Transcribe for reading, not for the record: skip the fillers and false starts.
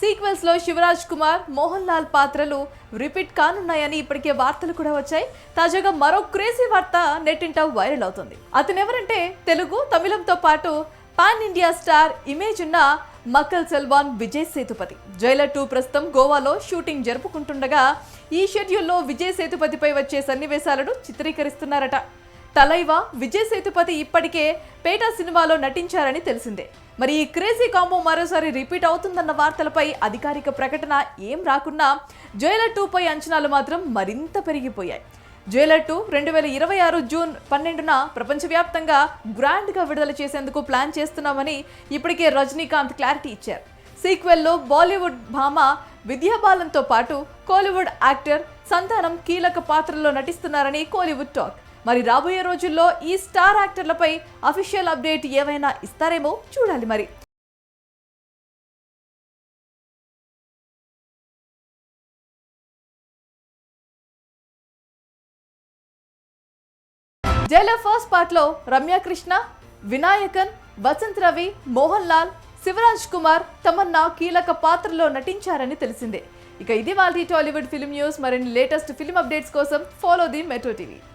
Sequels లో శివరాజ్ కుమార్, మోహన్ లాల్ పాత్రలు repeat కానున్నాయని ఇప్పటికే వార్తలు కూడా వచ్చాయి. తాజాగా మరో క్రేజీ వార్త నెట్టింట వైరల్ అవుతుంది. అతనెవరంటే తెలుగు, తమిళంతో పాటు పాన్ ఇండియా స్టార్ ఇమేజ్ ఉన్న మక్కల్ సెల్వాన్ విజయ్ సేతుపతి. జైలర్ 2 ప్రస్తుతం గోవాలో షూటింగ్ జరుపుకుంటుండగా ఈ షెడ్యూల్లో విజయ్ సేతుపతిపై వచ్చే సన్నివేశాలను చిత్రీకరిస్తున్నారట. తలైవా విజయ్ సేతుపతి ఇప్పటికే పేట సినిమాలో నటించారని తెలిసిందే. మరి ఈ క్రేజీ కాంబో మరోసారి రిపీట్ అవుతుందన్న వార్తలపై అధికారిక ప్రకటన ఏం రాకున్నా జైలర్ 2 పై అంచనాలు మాత్రం మరింత పెరిగిపోయాయి. జైలర్ 2 2026 జూన్ 12న ప్రపంచవ్యాప్తంగా గ్రాండ్గా విడుదల చేసేందుకు ప్లాన్ చేస్తున్నామని ఇప్పటికే రజనీకాంత్ క్లారిటీ ఇచ్చారు. సీక్వెల్లో బాలీవుడ్ భామ విద్యా బాలన్తో పాటు కోలీవుడ్ యాక్టర్ సంతానం కీలక పాత్రల్లో నటిస్తున్నారని కోలీవుడ్ టాక్. మరి రాబోయే రోజుల్లో ఈ స్టార్ యాక్టర్లపై అఫీషియల్ అప్డేట్ ఏమైనా ఇస్తారేమో చూడాలి మరి. జైలర్ ఫస్ట్ పార్ట్ లో రమ్య కృష్ణ, వినాయకన్, వసంత్ రవి, మోహన్ లాల్, శివరాజ్ కుమార్, తమన్నా కీలక పాత్రలో నటించారని తెలిసిందే. ఇక ఇది వాళ్ళ టాలీవుడ్ ఫిల్మ్ న్యూస్. మరిన్ని లేటెస్ట్ ఫిల్మ్ అప్డేట్స్ కోసం ఫాలో ది మెట్రో టీవీ.